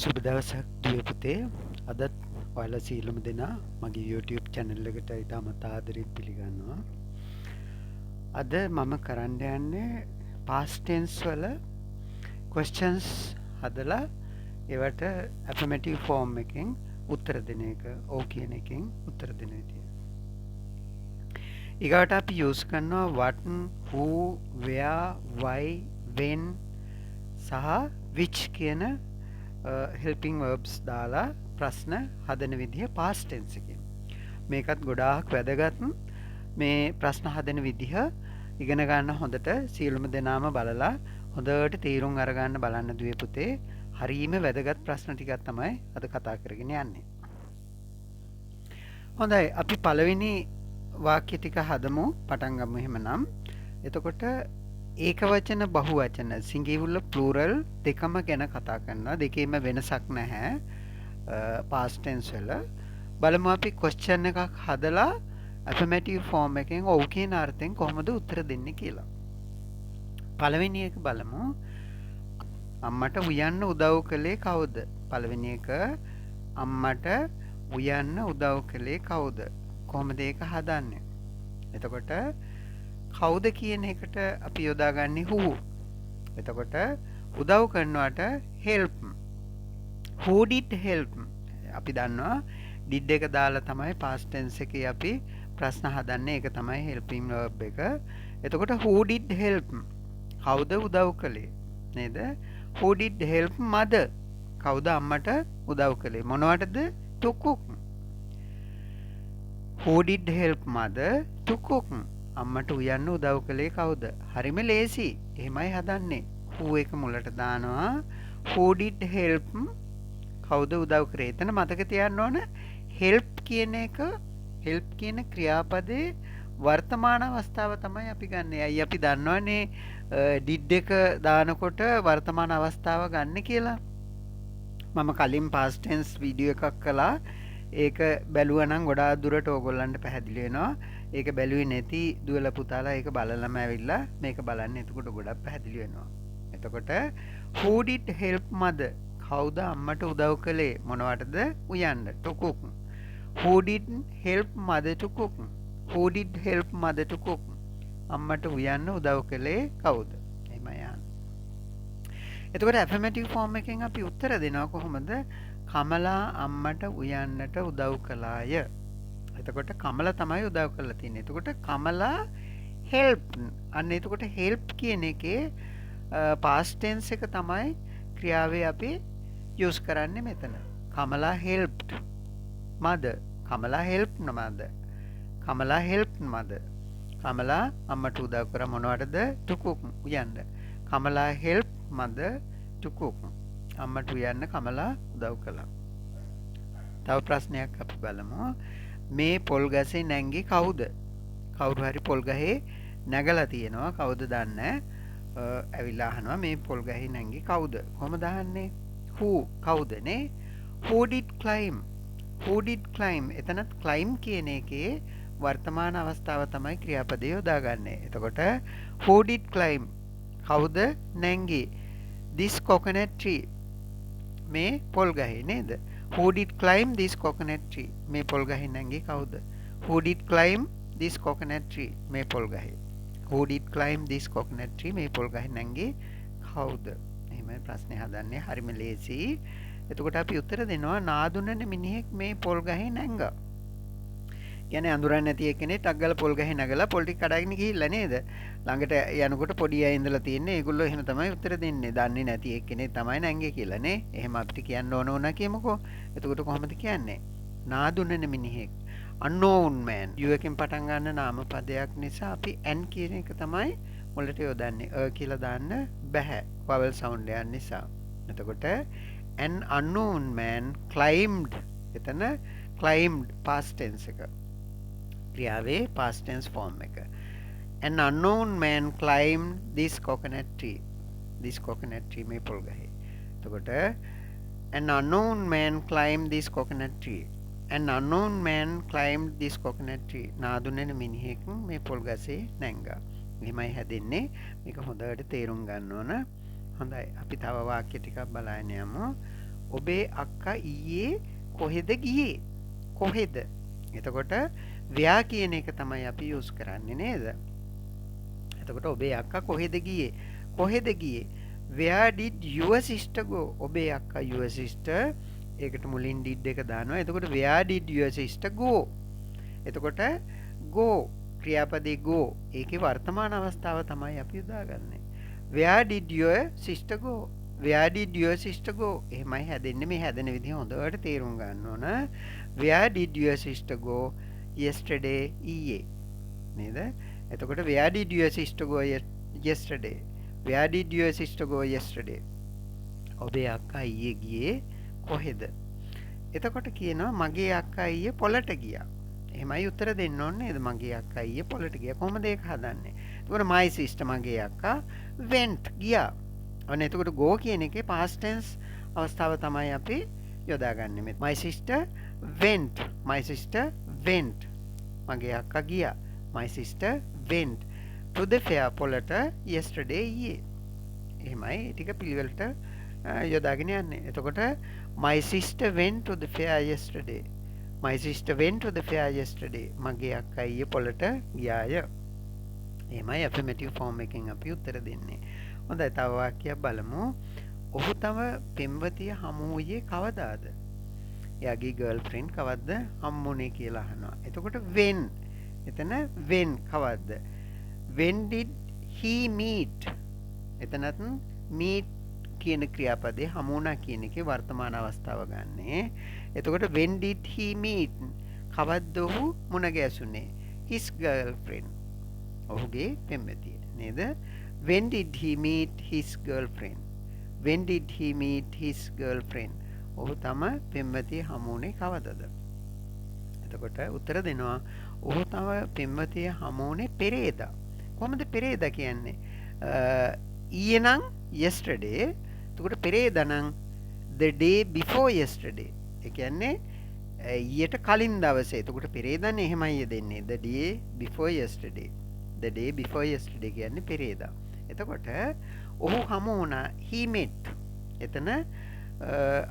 සුබ දවසක් දුවේ පුතේ. අදත් ඔයාලා සියලුම දෙනා මගේ YouTube channel එකට ඉතාමත් ආදරෙන් පිළිගන්නවා. අද මම කරන්න යන්නේ past tense වල questions හදලා ඒවට affirmative form එකෙන් උත්තර දෙන එක. ඔව් කියන එකෙන් උත්තර දෙන විදිය. ඊගාට අපි use කරනවා what, who, where, why, when සහ which කියන helping verbs දාලා ප්‍රශ්න හදන විදිහ past tense එකෙන්. මේකත් ගොඩාක් වැදගත්. මේ ප්‍රශ්න හදන විදිහ ඉගෙන ගන්න හොඳට සියලුම දෙනාම බලලා හොඳට තීරුම් අරගන්න බලන්න දුවේ පුතේ. හරීම වැදගත් ප්‍රශ්න ටිකක් තමයි අද කතා කරගෙන යන්නේ. හොඳයි, අපි පළවෙනි වාක්‍ය ටික හදමු. පටන් ගමු එහෙමනම්. එතකොට ඒකවචන බහුවචන සිංගියුලර් ප්ලූරල් දෙකම ගැන කතා කරනවා. දෙකේම වෙනසක් නැහැ past tense වල. බලමු අපි question එකක් හදලා affirmative form එකෙන් ඔව් කියන අර්ථයෙන් කොහොමද උත්තර දෙන්නේ කියලා. පළවෙනි එක බලමු. අම්මට උයන්න උදව් කළේ කවුද? පළවෙනි එක අම්මට උයන්න උදව් කළේ කවුද? කොහොමද ඒක හදන්නේ? එතකොට කවුද කියන එකට අපි යොදාගන්නේ who. එතකොට උදව් කරනවට help. Who did help? අපි දන්නවා did එක දාලා තමයි past tense එකේ අපි ප්‍රශ්න හදන්නේ. ඒක තමයි helping verb එක. එතකොට who did help? කවුද උදව් කළේ? නේද? Who did help mother? කවුද අම්මට උදව් කළේ? මොනවටද? To cook. Who did help mother to cook? අම්මට උයන්න උදව් කළේ කවුද? හරිම ලේසි. එහෙමයි හදන්නේ. who එක මුලට දානවා. who did help? කවුද උදව් කරේ? එතන මතක තියාගන්න ඕන help කියන එක, help කියන ක්‍රියාපදේ වර්තමාන අවස්ථාව තමයි අපි ගන්නෙ. අයි අපි දන්නවනේ did එක දානකොට වර්තමාන අවස්ථාව ගන්න කියලා. මම කලින් past tense වීඩියෝ එකක් කළා. ඒක බැලුවා නම් ගොඩාක් දුරට ඕගොල්ලන්ට පැහැදිලි වෙනවා. ඒක බැලුවේ නැති දුවලා පුතාලා ඒක බලලම ඇවිල්ලා මේක බලන්න. එතකොට ගොඩක් පැහැදිලි වෙනවා. එතකොට who did help mother? කවුද අම්මට උදව් කළේ මොනවටද? උයන්න. to cook. Who did help mother to cook? Who did help mother to cook? අම්මට උයන්න උදව් කළේ කවුද? එහෙමයි යන්නේ. එතකොට affirmative form එකෙන් අපි උත්තර දෙනවා කොහොමද? කමලා අම්මට උයන්නට උදව් කළාය. එතකොට කමලා තමයි උදව් කරලා තියෙන්නේ. එතකොට කමලා help. අන්න එතකොට help කියන එකේ past tense එක තමයි ක්‍රියාවේ අපි use කරන්නේ මෙතන. Kamala helped mother. Kamala helped mother. Kamala helped mother. Kamala අම්මට උදව් කරා මොනවටද? to cook. උයන්න. Kamala helped mother to cook. අම්මට උයන්න කමලා උදව් කළා. තව ප්‍රශ්නයක් අපි බලමු. මේ පොල් ගසේ නැංගි කවුද? කවුරු හරි පොල් ගහේ නැගලා තියෙනවා. කවුද දන්නේ? ඇවිල්ලා අහනවා මේ පොල් ගහේ නැංගි කවුද? කොහමද අහන්නේ? who කවුද නේ? who did climb? who did climb? එතනත් climb කියන එකේ වර්තමාන අවස්ථාව තමයි ක්‍රියාපදේ යොදාගන්නේ. එතකොට who did climb? කවුද නැංගි? this coconut tree. මේ පොල් ගහේ නේද? who did climb this coconut tree? මේ පොල් ගහේ නැංගි කවුද? who did climb this coconut tree? මේ පොල් ගහේ. who did climb this coconut tree? මේ පොල් ගහේ නැංගි කවුද? එහෙමයි ප්‍රශ්නේ හදන්නේ. හරිම ලේසි. එතකොට අපි උත්තර දෙනවා නාදුනන මිනිහෙක් මේ පොල් ගහේ නැංගා. කියන්නේ අඳුරන්නේ නැති කෙනෙක් ටක් ගාලා පොල් ගහේ නැගලා පොල් ටික කඩාගෙන ගිහිල්ලා නේද? ළඟට යනකොට පොඩි අය ඉඳලා තියෙන්නේ. ඒගොල්ලෝ එහෙම තමයි උත්තර දෙන්නේ. දන්නේ නැති කෙනෙක් තමයි නැංගේ කියලා නේ. එහෙම අපිට කියන්න ඕන වුණා කියමුකෝ. එතකොට කොහොමද කියන්නේ? නාදුනන මිනිහෙක්. unknown man. u එකෙන් පටන් ගන්න නාම පදයක් නිසා අපි n කියන එක තමයි මුලට යොදන්නේ. කියලා දාන්න බෑ. vowel sound එක නිසා. එතකොට an unknown man climbed. එතන climbed past tense එක. ක්‍රියාවේ past tense form එක. An unknown man climbed this coconut tree. This coconut tree මේ පොල් ගහේ. එතකොට an unknown man climbed this coconut tree. An unknown man climbed this coconut tree. නාදුනෙන මිනිහෙක් මේ පොල් ගසේ නැංගා. මෙහෙමයි හැදෙන්නේ. මේක හොඳට තේරුම් ගන්න ඕන. හොඳයි. අපි තව වාක්‍ය ටිකක් බලන්න යමු. ඔබේ අක්කා ඊයේ කොහෙද ගියේ? කොහෙද? එතකොට where කියන එක තමයි අපි යූස් කරන්නේ නේද? එතකොට ඔබේ අක්කා කොහෙද ගියේ? කොහෙද ගියේ? Where did your sister go? ඔබේ අක්කා your sister ඒකට මුලින් did එක දානවා. එතකොට where did your sister go? එතකොට go ක්‍රියාපදේ go ඒකේ වර්තමාන අවස්ථාව තමයි අපි යොදාගන්නේ. Where did your sister go? Where did your sister go? එහෙමයි හැදෙන්නේ. මේ හැදෙන විදිහ හොඳට තේරුම් ගන්න ඕන. Where did your sister go yesterday? ඊයේ නේද? එතකොට where did your sister go yesterday? Where did your sister go yesterday? ඔබේ අක්කා ඊයේ ගියේ කොහෙද? එතකොට කියනවා මගේ අක්කා ඊයේ පොළට ගියා. එහෙමයි උත්තර දෙන්න ඕනේ නේද? මගේ අක්කා ඊයේ පොළට ගියා. කොහොමද ඒක හදන්නේ? එතකොට my sister මගේ අක්කා went ගියා. අන්න එතකොට go කියන එකේ past tense අවස්ථාව තමයි අපි යොදාගන්නේ මෙතන. My sister went. My sister went. මගේ අක්කා ගියා. My sister went to the fair පොළට yesterday ඊයේ. එහෙමයි ටික පිළිවෙලට යොදාගෙන යන්නේ. එතකොට my sister went to the fair yesterday. My sister went to the fair yesterday. මගේ අක්කා ඊයේ පොළට ගියාය. එහෙමයි affirmative form එකෙන් අපි උත්තර දෙන්නේ. හොඳයි තව වාක්‍යයක් බලමු. ඔහු තම පෙම්වතිය හමු වූයේ කවදාද? එයාගේ ගර්ල්ෆ්‍රෙන්ඩ් කවද්ද හම්බුනේ කියලා අහනවා. එතකොට when එතන when කවද්ද? When did he meet? එතනත් meet කියන ක්‍රියාපදේ හමුණා කියන එකේ වර්තමාන අවස්ථාව ගන්නෙ. එතකොට when did he meet? කවද්ද ඔහු මුණ ගැසුනේ? his girlfriend. ඔහුගේ පෙම්වතිය නේද? When did he meet his girlfriend? When did he meet his girlfriend? ඔහු තම පෙම්වතිය හමුුනේ කවදද? එතකොට උත්තර දෙනවා ඔහු තම පෙම්වතිය හමුුනේ පෙරේදා. කොහොමද පෙරේදා කියන්නේ? ඊයේ නම් yesterday. එතකොට පෙරේදා නම් the day before yesterday. ඒ කියන්නේ ඊයට කලින් දවසේ. එතකොට පෙරේදානේ එහෙමයි දෙන්නේ. The day before yesterday. The day before yesterday කියන්නේ පෙරේදා. එතකොට ඔහු හමු වුණා he met. එතන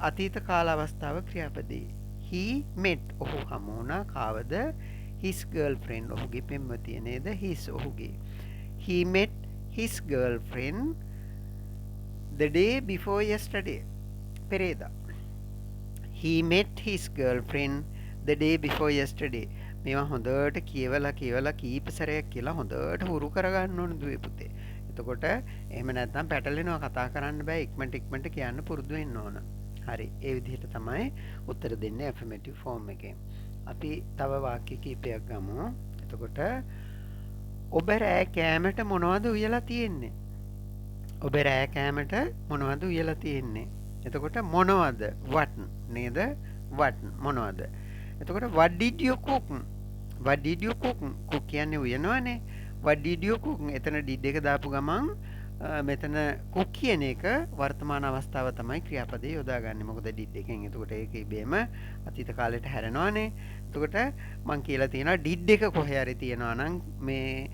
අතීත කාල අවස්ථාව ක්‍රියාපදේ. he met ඔහු හමු වුණා කාවද? his girlfriend ඔහුගේ පෙම්වතිය නේද? his ඔහුගේ. he met his girlfriend the day before yesterday. පෙරේදා. he met his girlfriend the day before yesterday. මේවා හොඳට කියවලා කීප සැරයක් කියලා හොඳට හුරු කරගන්න ඕන දුවේ පුතේ. එතකොට එහෙම නැත්නම් පැටලෙනවා කතා කරන්න බෑ ඉක්මනට කියන්න පුරුදු වෙන්න ඕන. හරි. ඒ විදිහට තමයි උත්තර දෙන්නේ affirmative form එකෙන්. අපි තව වාක්‍ය කීපයක් ගමු. එතකොට ඔබ රෑ කෑමට මොනවද උයලා තියෙන්නේ? ඔබ රෑ කෑමට මොනවද උයලා තියෙන්නේ? එතකොට මොනවද? what නේද? what මොනවද? එතකොට what did you cook? What did you cook? cook කියන්නේ උයනවනේ. What did you cook? එතන did එක දාපු ගමන් මෙතන cook කියන එක වර්තමාන අවස්ථාව තමයි ක්‍රියාපදේ යොදාගන්නේ. මොකද did එකෙන් එතකොට ඒක ඉබේම අතීත කාලයට හැරෙනවානේ. එතකොට මම කියලා තියෙනවා did එක කොහේ හරි තියනවා නම් මේ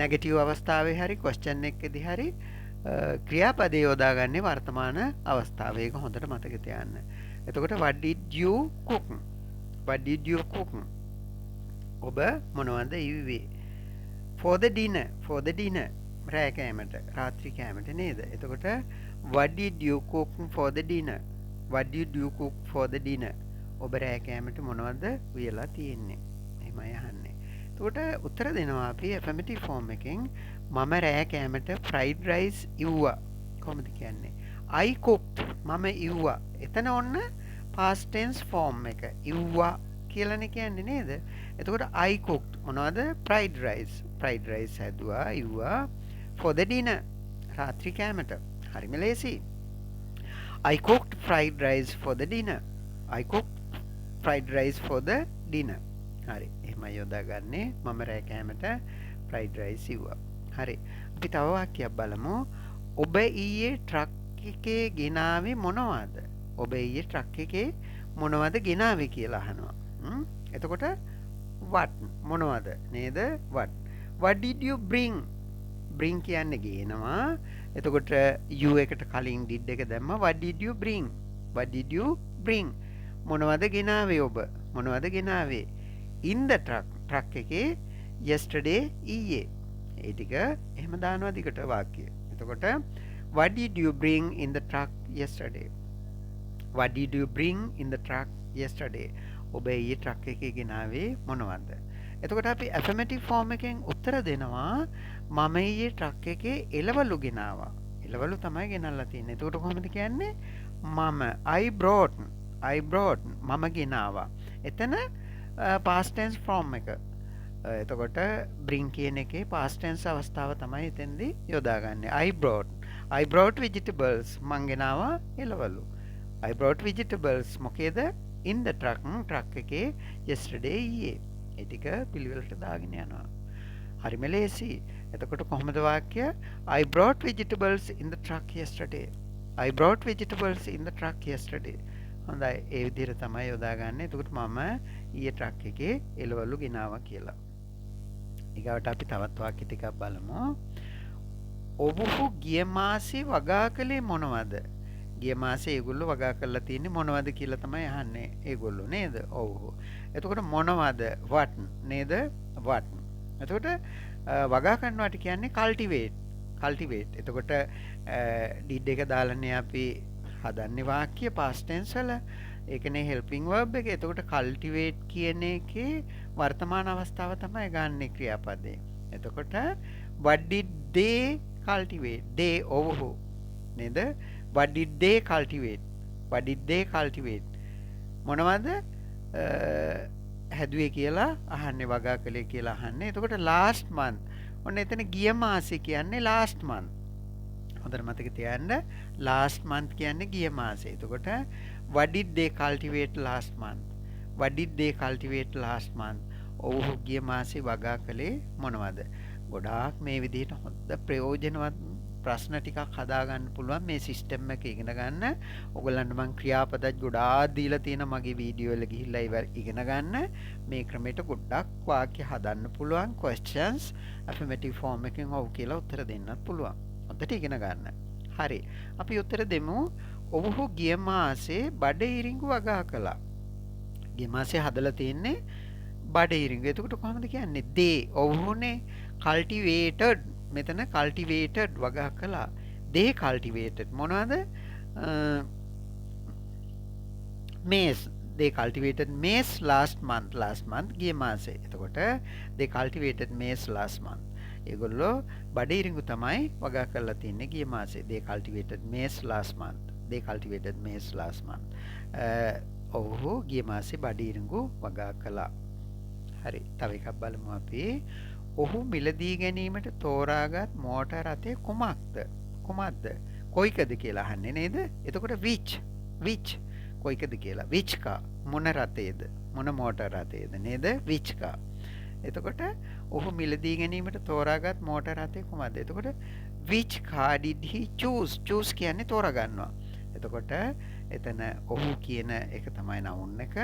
නෙගටිව් අවස්ථාවේ හරි question එකකදී හරි ක්‍රියාපදේ යොදාගන්නේ වර්තමාන අවස්ථාව. ඒක හොඳට මතක තියාගන්න. එතකොට what did you cook? What did you cook? ඔබ මොනවද ඉව්වේ? For the dinner. For the dinner. රෑ කෑමට, රාත්‍රී කෑමට නේද? එතකොට what did you cook for the dinner? What did you cook for the dinner? ඔබ රෑ කෑමට මොනවද උයලා තියෙන්නේ? එහෙමයි අහන්නේ. එතකොට උත්තර දෙනවා අපි affirmative form එකෙන් මම රෑ කෑමට fried rice ඉව්වා. කොහොමද කියන්නේ? I cooked. මම ඉව්වා. එතන ඔන්න past tense form එක. ඉව්වා කියලානේ කියන්නේ නේද? එතකොට I cooked මොනවද? fried rice. fried rice හැදුවා ඉව්වා for the dinner. රාත්‍රී කෑමට. හරිම ලේසි. I cooked fried rice for the dinner. I cooked fried rice for the dinner. හරි. එහෙමයි යොදාගන්නේ. මම රෑ කෑමට fried rice ඉව්වා. හරි. අපි තව වාක්‍යයක් බලමු. ඔබ ඊයේ ට්‍රක් එකේ ගෙනාවේ මොනවද? ඔබ ඊයේ ට්‍රක් එකේ මොනවද ගෙනාවේ කියලා අහනවා. එතකොට what මොනවද නේද? what did you bring? bring කියන්නේ ගේනවා. එතකොට you එකට කලින් did එක දැම්ම what did you bring? What did you bring? මොනවද ගෙනාවේ ඔබ? මොනවද ගෙනාවේ? In the truck එකේ yesterday ඊයේ. ඒ ටික එහෙම දානවා දිගට වාක්‍ය. එතකොට what did you bring in the truck yesterday? What did you bring in the truck yesterday? ඔබ ඊයේ ට්‍රක් එකේ ගෙනාවේ මොනවද? එතකොට අපි affirmative form එකෙන් උත්තර දෙනවා මම ඊයේ ට්‍රක් එකේ එළවලු ගෙනාවා. එළවලු තමයි ගෙනල්ලා තියෙන්නේ. එතකොට කොහොමද කියන්නේ? මම I brought මම ගෙනාවා. එතන past tense form එක. එතකොට bring කියන එකේ past tense අවස්ථාව තමයි එතෙන්දී යොදාගන්නේ. I brought vegetables මං ගෙනාවා එළවලු. I brought vegetables මොකේද? In the truck එකේ yesterday ඊයේ. ඒ ටික පිළිවෙලට දාගෙන යනවා. හරිම ලේසි. එතකොට කොහොමද වාක්‍ය? I brought vegetables in the truck yesterday. I brought vegetables in the truck yesterday. හොඳයි. ඒ විදිහට තමයි යොදාගන්නේ. එතකොට මම ඊයේ ට්‍රක් එකේ එළවලු ගෙනාවා කියලා. ඊගාවට අපි තවත් වාක්‍ය ටිකක් බලමු. ඔවුහු ගිය මාසේ වගා කළේ මොනවද? ගිය මාසේ ඒගොල්ලෝ වගා කරලා තියෙන්නේ මොනවද කියලා තමයි අහන්නේ ඒගොල්ලෝ නේද? ඔව්. එතකොට මොනවද? what නේද? what. එතකොට වගා කරනවාට කියන්නේ cultivate. එතකොට did එක දාලානේ අපි හදන්නේ වාක්‍ය past tense වල. ඒකනේ helping verb එක. එතකොට cultivate කියන එකේ වර්තමාන අවස්ථාව තමයි ගන්න ක්‍රියාපදේ. එතකොට what did they cultivate? they ඔව්හු නේද? What did they cultivate? What did they cultivate? මොනවද හැදුවේ කියලා අහන්නේ වගා කළේ කියලා අහන්නේ. එතකොට last month. ඔන්න එතන ගිය මාසේ කියන්නේ last month. හොඳට මතක තියාගන්න last month කියන්නේ ගිය මාසේ. එතකොට what did they cultivate last month? What did they cultivate last month? ඔව්හු ගිය මාසේ වගා කළේ මොනවද? ගොඩාක් මේ විදිහට හොඳ ප්‍රයෝජනවත් ප්‍රශ්න ටිකක් හදාගන්න පුළුවන් මේ සිස්ටම් එක ඉගෙන ගන්න. ඔයගලන්ට මම ක්‍රියාපදත් ගොඩාක් දීලා තියෙනවා මගේ වීඩියෝ වල ගිහිල්ලා ඉගෙන ගන්න. මේ ක්‍රමයට ගොඩක් වාක්‍ය හදන්න පුළුවන්. questions affirmative form එකෙන් ඔව් කියලා උත්තර දෙන්නත් පුළුවන්. හොඳට ඉගෙන ගන්න. හරි. අපි උත්තර දෙමු. ඔව්හු ගිය මාසේ බඩ ඉරිඟු වගා කළා. ගිය මාසේ හදලා තියෙන්නේ බඩ ඉරිඟු. එතකොට කොහොමද කියන්නේ? they ඔව්හුනේ cultivated මෙතන cultivated වගා කළා. they cultivated මොනවද? maize. they cultivated maize last month ගිය මාසේ. එතකොට they cultivated maize last month. ඒගොල්ලෝ බඩ ඉරිඟු තමයි වගා කරලා තින්නේ ගිය මාසේ. they cultivated maize last month. ඔව්හු ගිය මාසේ බඩ ඉරිඟු වගා කළා. හරි. තව එකක් බලමු අපි. ඔහු මිලදී ගැනීමට තෝරාගත් මෝටර් රථය කුමක්ද? කොයිකද කියලා අහන්නේ නේද? එතකොට which කොයිකද කියලා. which car මොන රථයේද? මොන මෝටර් රථයේද නේද? which car. එතකොට ඔහු මිලදී ගැනීමට තෝරාගත් මෝටර් රථය කුමක්ද? එතකොට which car did he choose කියන්නේ තෝරාගන්නවා. එතකොට එතන ඔහු කියන එක තමයි noun එක.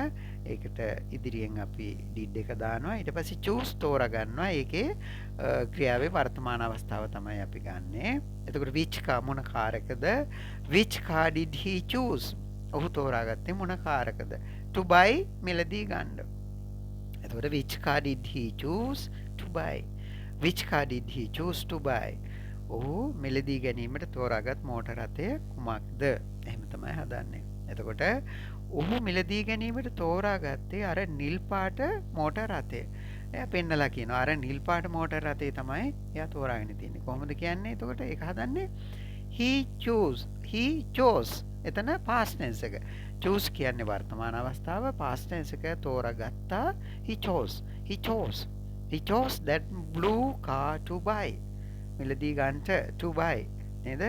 ඒකට ඉදිරියෙන් අපි did එක දානවා. ඊට පස්සේ choose තෝරාගන්නවා. ඒකේ ක්‍රියාවේ වර්තමාන අවස්ථාව තමයි අපි ගන්නෙ. එතකොට which car මොන කාර් එකද? which car did he choose? ඔහු තෝරාගත්තේ මොන කාර් එකද? to buy මිලදී ගන්න. එතකොට which car did he choose to buy? which car did he choose to buy? ඔහු මිලදී ගැනීමට තෝරාගත් මෝටර් රථය කුමක්ද? එහෙම තමයි හදන්නේ. එතකොට ඔහු මිලදී ගැනීමට තෝරාගත්තේ අර නිල් පාට මෝටර් රථය. එයා පෙන්නලා කියනවා අර නිල් පාට මෝටර් රථය තමයි එයා තෝරාගෙන තින්නේ. කොහොමද කියන්නේ? එතකොට ඒක හදන්නේ he chose. එතන past tense එක. choose කියන්නේ වර්තමාන අවස්ථාව. past tense එක තෝරාගත්තා. he chose that blue car to buy. මිලදී ගන්නට to buy නේද?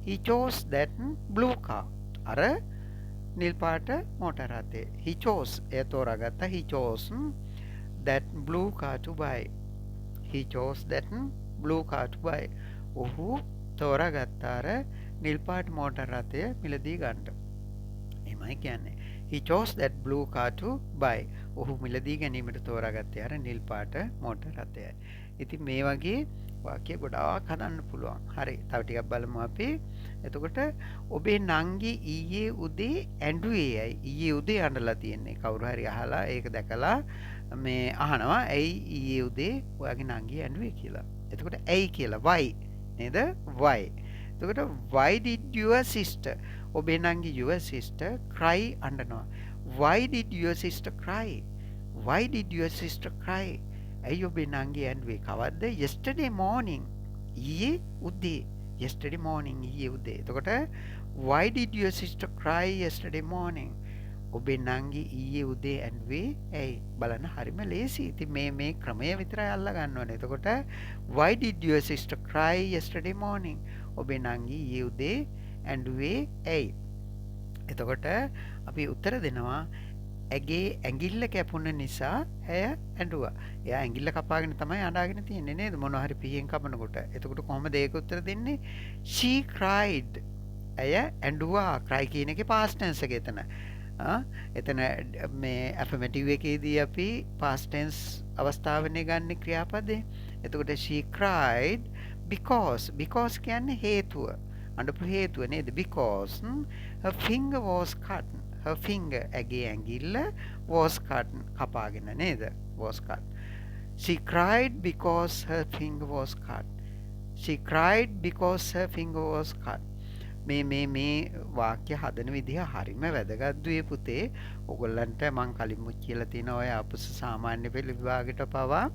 he chose that blue car. අර නිල් පාට මෝටර් රථය. he chose A තෝරාගත්තා. he chose that blue car to buy. ඔහු තෝරාගත්තා අර නිල් පාට මෝටර් රථය මිලදී ගන්නට. එහෙමයි කියන්නේ. he chose that blue car to buy. ඔහු මිලදී ගැනීමට තෝරාගත්තේ අර නිල් පාට මෝටර් රථයයි. ඉතින් මේ වගේ වාක්‍ය ගොඩාක් හදන්න පුළුවන්. හරි. තව ටිකක් බලමු අපි. එතකොට ඔබේ නංගි ඊයේ උදේ ඇඬුවේ ඇයි? ඊයේ උදේ අඬලා තියෙන්නේ. කවුරු හරි අහලා ඒක දැකලා මේ අහනවා ඇයි ඊයේ උදේ ඔයාගේ නංගි ඇඬුවේ කියලා. එතකොට ඇයි කියලා why නේද? why. එතකොට why did your sister ඔබේ නංගි your sister cry අඬනවා. why did your sister cry? why did your sister cry? ඇයි ඔබේ නංගි ඇඬුවේ කවද්ද? yesterday morning. ඊයේ උදේ. yesterday morning ඊයේ උදේ. එතකොට why did your sister cry yesterday morning? ඔබේ නංගි ඊයේ උදේ ඇඬුවේ ඇයි? බලන්න හරිම ලේසි. ඉතින් මේ ක්‍රමය විතරයි අල්ලගන්න ඕනේ. එතකොට why did your sister cry yesterday morning? ඔබේ නංගි ඊයේ උදේ ඇඬුවේ ඇයි? එතකොට අපි උත්තර දෙනවා ඇගේ ඇඟිල්ල කැපුණ නිසා ඇය ඇඬුවා. එයා ඇඟිල්ල කපාගෙන තමයි අඬාගෙන තියෙන්නේ නේද? මොනවා හරි පිහියෙන් කපනකොට. එතකොට කොහොමද ඒක උත්තර දෙන්නේ? she cried. ඇය ඇඬුවා. cry කියන එකේ past tense එක එතන. එතන මේ affirmative එකේදී අපි past tense අවස්ථාවනේ ගන්න ක්‍රියාපදේ. එතකොට she cried because කියන්නේ හේතුව. අඬපු හේතුව නේද? because her finger was cut. her finger ඇගේ ඇඟිල්ල was cut කපාගෙන නේද? was cut. she cried because her finger was cut. she cried because her finger was cut. මේ වාක්‍ය හදන විදිහ හරිම වැදගත් දුවේ පුතේ. ඔයගොල්ලන්ට මම කලින්මුත් කියලා තියෙනවා ඔය අපුස සාමාන්‍ය පෙළ විභාගයට පවා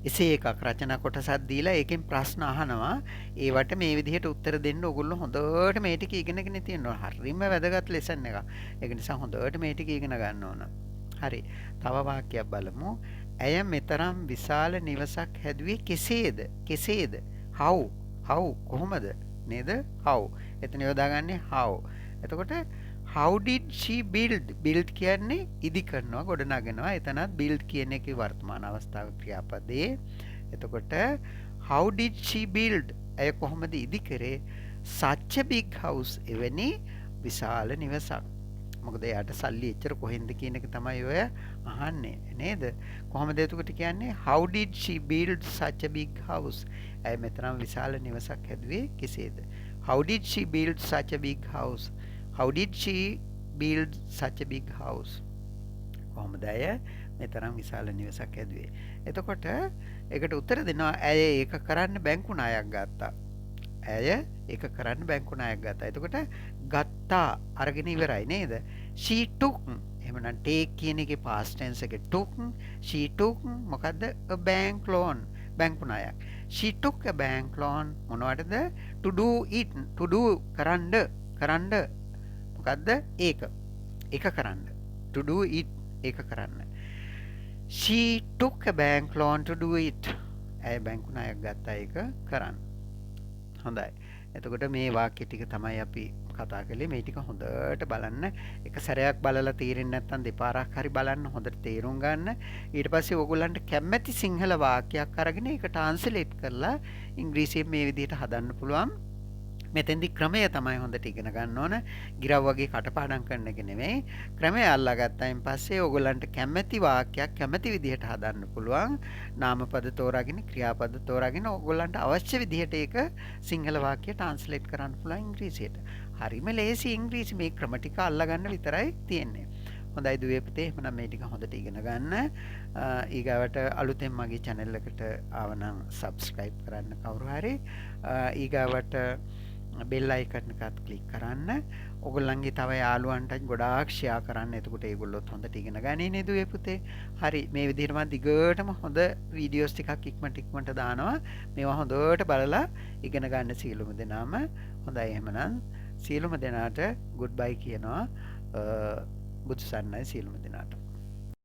එසේ එකක් රචනා කොටසක් දීලා ඒකෙන් ප්‍රශ්න අහනවා. ඒවට මේ විදිහට උත්තර දෙන්න ඔයගොල්ලෝ හොඳට මේ ටික ඉගෙනගෙන තියෙනවා. හරිම වැදගත් ලෙසන් එකක්. ඒක නිසා හොඳට මේ ටික ඉගෙන ගන්න ඕන. හරි. තව වාක්‍යයක් බලමු. ඇය මෙතරම් විශාල නිවසක් හැදුවේ කෙසේද? කෙසේද? how කොහොමද? නේද? how. එතන යොදාගන්නේ how. එතකොට how did she build කියන්නේ ඉදි කරනවා ගොඩනගනවා. එතනත් build කියන එකේ වර්තමාන අවස්ථාව ක්‍රියාපදේ. එතකොට how did she build ඇය කොහොමද ඉදි කරේ such a big house එවැනි විශාල නිවසක්. මොකද එයාට සල්ලි එච්චර කොහෙන්ද කියන එක තමයි ඔය අහන්නේ නේද? කොහොමද එතකොට කියන්නේ how did she build such a big house? ඇය මෙතරම් විශාල නිවසක් හැදුවේ කෙසේද? how did she build such a big house? how did she build such a big house? කොහොමද ඇය මෙතරම් විශාල නිවසක් හැදුවේ? එතකොට ඒකට උත්තර දෙනවා ඇය ඒක කරන්න බැංකු ණයක් ගත්තා. ඇය ඒක කරන්න බැංකු ණයක් ගත්තා. එතකොට ගත්තා අරගෙන ඉවරයි නේද? she took එහෙමනම් take කියන එකේ past tense එකේ took she took මොකද්ද? a bank loan බැංකු ණයක්. she took a bank loan මොනවටද? to do කරන්න මොකද්ද? ඒක කරන්න. to do it ඒක කරන්න. she took a bank loan to do it. ඇය බැංකු ණයක් ගත්තා ඒක කරන්න. හොඳයි. එතකොට මේ වාක්‍ය ටික තමයි අපි කතා කළේ. මේ ටික හොඳට බලන්න. එක සැරයක් බලලා තේරෙන්නේ නැත්නම් දෙපාරක් හරි බලන්න හොඳට තේරුම් ගන්න. ඊට පස්සේ ඕගොල්ලන්ට කැමැති සිංහල වාක්‍යයක් අරගෙන ඒක ට්‍රාන්ස්ලේට් කරලා ඉංග්‍රීසියෙන් මේ විදිහට හදන්න පුළුවන්. මෙතෙන්දි ක්‍රමය තමයි හොඳට ඉගෙන ගන්න ඕන. ගිරව් වගේ කටපාඩම් කරන එක නෙමෙයි. ක්‍රමය අල්ලාගත්තායින් පස්සේ ඕගොල්ලන්ට කැමැති වාක්‍යයක් කැමැති විදිහට හදන්න පුළුවන්. නාමපද තෝරාගෙන ක්‍රියාපද තෝරාගෙන ඕගොල්ලන්ට අවශ්‍ය විදිහට ඒක සිංහල වාක්‍ය ට්‍රාන්ස්ලේට් කරන්න පුළුවන් ඉංග්‍රීසියට. හරිම ලේසි ඉංග්‍රීසි මේ ක්‍රම ටික අල්ලගන්න විතරයි තියෙන්නේ. හොඳයි දුවේ පුතේ. එහෙනම් මේ ටික හොඳට ඉගෙන ගන්න. ඊගාවට අලුතෙන් මගේ channel එකට ආවනම් subscribe කරන්න කවුරු හරි. ඊගාවට බෙල් අයිකන් එකත් ක්ලික් කරන්න. ඔයගොල්ලන්ගේ තව යාළුවන්ටත් ගොඩාක් ෂෙයා කරන්න. එතකොට ඒගොල්ලොත් හොඳට ඉගෙන ගන්නේ නේද දුවේ පුතේ? හරි. මේ විදිහට මම දිගටම හොඳ වීඩියෝස් ටිකක් ඉක්මනට දානවා. මේවා හොඳට බලලා ඉගෙන ගන්න සියලුම දෙනාම. හොඳයි එහෙමනම් සියලුම දෙනාට good bye කියනවා. බුදු සරණයි සියලුම දෙනාට.